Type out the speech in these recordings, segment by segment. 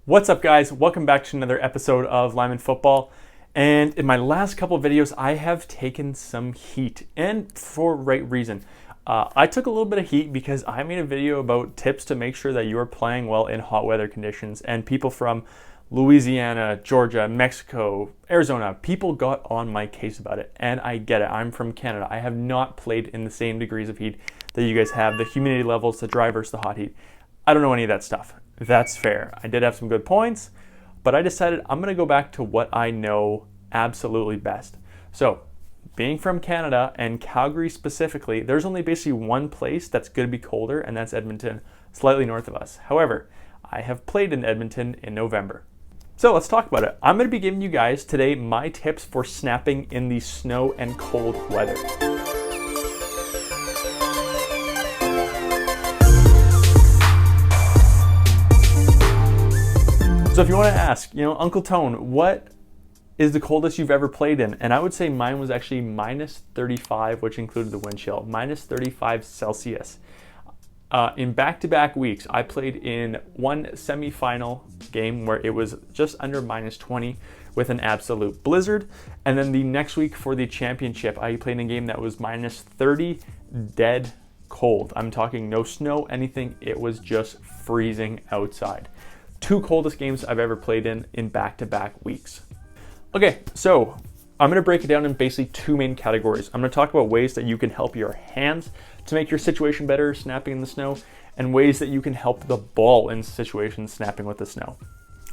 What's up, guys? Welcome back to another episode of LINEMAN Football. And in my last couple of videos, I have taken some heat, and for right reason. I took a little bit of heat because I made a video about tips to make sure that you are playing well in hot weather conditions, and people from Louisiana, Georgia, Mexico, Arizona, people got on my case about it, and I get it. I'm from Canada. I have not played in the same degrees of heat that you guys have, the humidity levels, the dry versus the hot heat. I don't know any of that stuff. That's fair. I did have some good points, but I decided I'm going to go back to what I know absolutely best. So, being from Canada and Calgary specifically, there's only basically one place that's going to be colder, and that's Edmonton, slightly north of us. However, I have played in Edmonton in November. So let's talk about it. I'm going to be giving you guys today my tips for snapping in the snow and cold weather. So if you want to ask, Uncle Tone, what is the coldest you've ever played in? And I would say mine was actually minus 35, which included the wind chill, minus 35 Celsius. In back-to-back weeks, I played in one semifinal game where it was just under minus 20 with an absolute blizzard. And then the next week for the championship, I played in a game that was minus 30 dead cold. I'm talking no snow, anything. It was just freezing outside. Two coldest games I've ever played in back-to-back weeks. Okay, so I'm going to break it down in basically two main categories. I'm going to talk about ways that you can help your hands to make your situation better snapping in the snow, and ways that you can help the ball in situations snapping with the snow.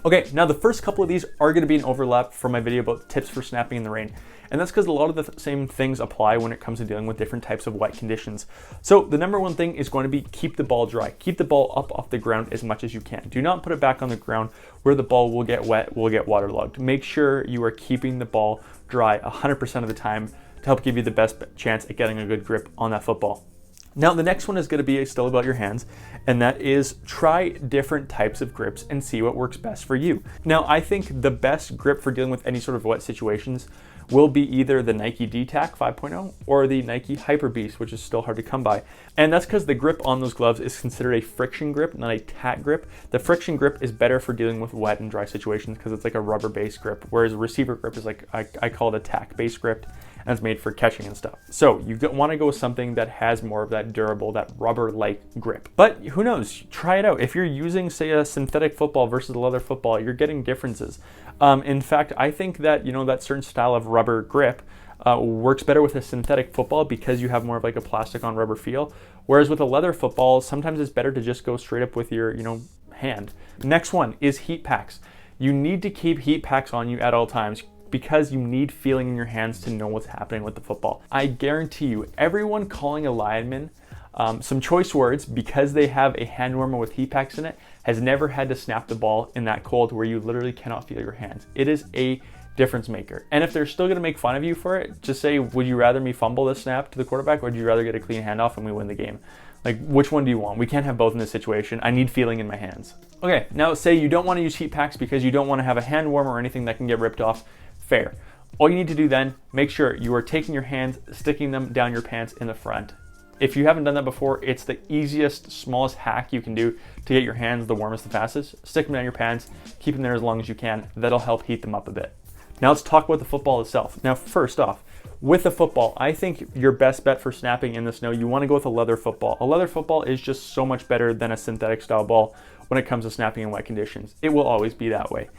Okay, now the first couple of these are going to be an overlap from my video about tips for snapping in the rain. And that's because a lot of the same things apply when it comes to dealing with different types of wet conditions. So the number one thing is going to be keep the ball dry. Keep the ball up off the ground as much as you can. Do not put it back on the ground where the ball will get wet, will get waterlogged. Make sure you are keeping the ball dry 100% of the time to help give you the best chance at getting a good grip on that football. Now, the next one is going to be still about your hands, and that is try different types of grips and see what works best for you. Now, I think the best grip for dealing with any sort of wet situations will be either the Nike D-Tac 5.0 or the Nike Hyper Beast, which is still hard to come by. And that's because the grip on those gloves is considered a friction grip, not a tack grip. The friction grip is better for dealing with wet and dry situations because it's like a rubber-based grip, whereas a receiver grip is like, I call it a tack-based grip, and it's made for catching and stuff. So you want to go with something that has more of that durable, that rubber-like grip. But who knows? Try it out. If you're using, say, a synthetic football versus a leather football, you're getting differences. In fact, I think that, that certain style of rubber grip works better with a synthetic football because you have more of like a plastic on rubber feel. Whereas with a leather football, sometimes it's better to just go straight up with your, hand. Next one is heat packs. You need to keep heat packs on you at all times, because you need feeling in your hands to know what's happening with the football. I guarantee you, everyone calling a lineman some choice words because they have a hand warmer with heat packs in it has never had to snap the ball in that cold where you literally cannot feel your hands. It is a difference maker. And if they're still gonna make fun of you for it, just say, would you rather me fumble the snap to the quarterback, or would you rather get a clean handoff and we win the game? Like, which one do you want? We can't have both in this situation. I need feeling in my hands. Okay, now say you don't wanna use heat packs because you don't wanna have a hand warmer or anything that can get ripped off. Fair. All you need to do then, make sure you are taking your hands, sticking them down your pants in the front. If you haven't done that before, it's the easiest, smallest hack you can do to get your hands the warmest, the fastest. Stick them down your pants, keep them there as long as you can. That'll help heat them up a bit. Now let's talk about the football itself. Now, first off, with the football, I think your best bet for snapping in the snow, you want to go with a leather football. A leather football is just so much better than a synthetic style ball when it comes to snapping in wet conditions. It will always be that way.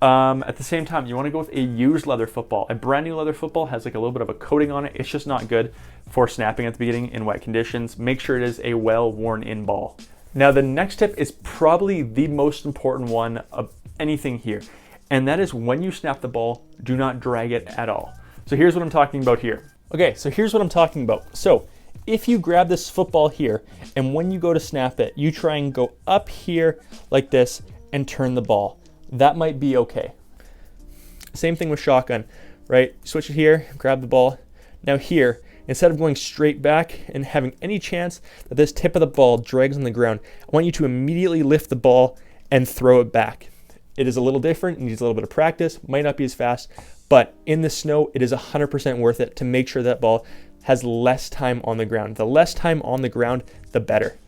At the same time, you want to go with a used leather football. A brand new leather football has like a little bit of a coating on it. It's just not good for snapping at the beginning in wet conditions. Make sure it is a well worn in ball. Now, the next tip is probably the most important one of anything here. And that is when you snap the ball, do not drag it at all. So here's what I'm talking about here. Okay, so here's what I'm talking about. So if you grab this football here, and when you go to snap it, you try and go up here like this and turn the ball. That might be okay. Same thing with shotgun, right? Switch it here, grab the ball. Now here, instead of going straight back and having any chance that this tip of the ball drags on the ground, I want you to immediately lift the ball and throw it back. It is a little different, it needs a little bit of practice, might not be as fast, but in the snow, it is 100% worth it to make sure that ball has less time on the ground. The less time on the ground, the better.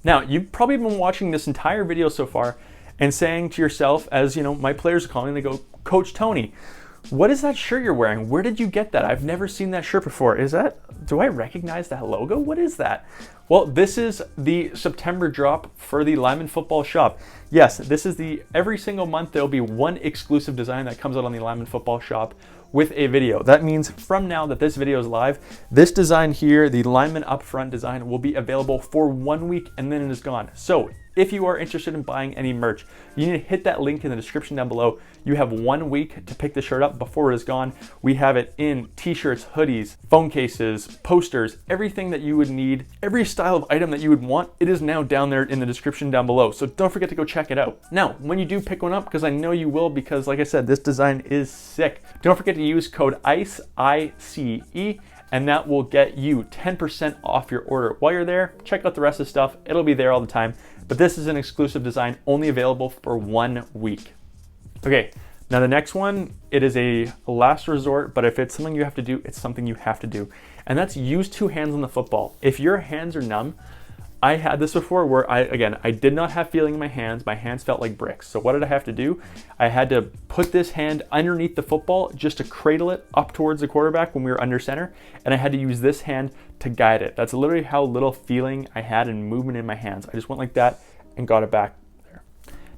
Now, you've probably been watching this entire video so far, and saying to yourself, as you know, my players are calling, they go, Coach Tony, what is that shirt you're wearing? Where did you get that? I've never seen that shirt before. Do I recognize that logo? What is that? Well, this is the September drop for the Lineman Football Shop. Yes, this is every single month there'll be one exclusive design that comes out on the Lineman Football Shop with a video. That means from now that this video is live, this design here, the Lineman Up Front design, will be available for 1 week and then it is gone. So if you are interested in buying any merch, you need to hit that link in the description down below. You have 1 week to pick the shirt up before it is gone. We have it in t-shirts, hoodies, phone cases, posters, everything that you would need, every style of item that you would want, it is now down there in the description down below. So don't forget to go check it out. Now, when you do pick one up, because I know you will, because like I said, this design is sick. Don't forget to use code ICE, I-C-E, and that will get you 10% off your order. While you're there, check out the rest of the stuff. It'll be there all the time. But this is an exclusive design only available for 1 week. Okay, now the next one, it is a last resort, but if it's something you have to do, it's something you have to do. And that's use 2 hands on the football. If your hands are numb, I had this before where I did not have feeling in my hands. My hands felt like bricks. So what did I have to do? I had to put this hand underneath the football just to cradle it up towards the quarterback when we were under center. And I had to use this hand to guide it. That's literally how little feeling I had and movement in my hands. I just went like that and got it back there.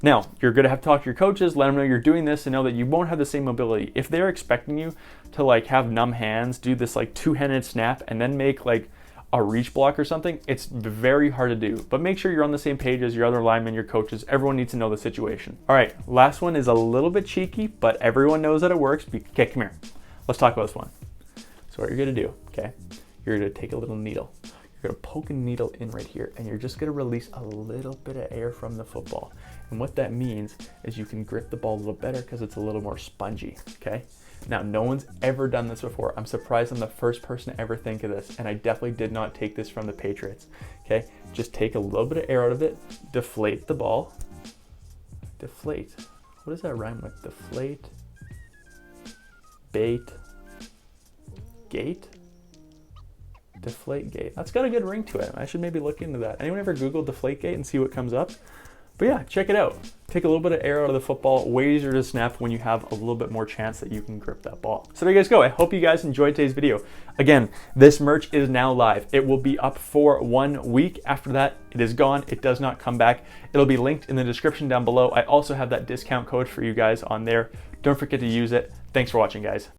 Now, you're gonna have to talk to your coaches, let them know you're doing this and know that you won't have the same mobility. If they're expecting you to like have numb hands, do this like 2-handed snap and then make like a reach block or something, it's very hard to do. But make sure you're on the same page as your other linemen, your coaches. Everyone needs to know the situation. All right, last one is a little bit cheeky, but everyone knows that it works. Okay, come here. Let's talk about this one. So what you're gonna do, okay? You're gonna take a little needle. You're gonna poke a needle in right here, and you're just gonna release a little bit of air from the football. And what that means is you can grip the ball a little better because it's a little more spongy, okay? Now, no one's ever done this before. I'm surprised I'm the first person to ever think of this, and I definitely did not take this from the Patriots, okay? Just take a little bit of air out of it, deflate the ball. Deflate. What does that rhyme with? Deflate, bait, gate? Deflate gate. That's got a good ring to it. I should maybe look into that. Anyone ever Google deflate gate and see what comes up? But yeah, check it out. Take a little bit of air out of the football, way easier to snap when you have a little bit more chance that you can grip that ball. So there you guys go. I hope you guys enjoyed today's video. Again, this merch is now live. It will be up for 1 week. After that, it is gone. It does not come back. It'll be linked in the description down below. I also have that discount code for you guys on there. Don't forget to use it. Thanks for watching, guys.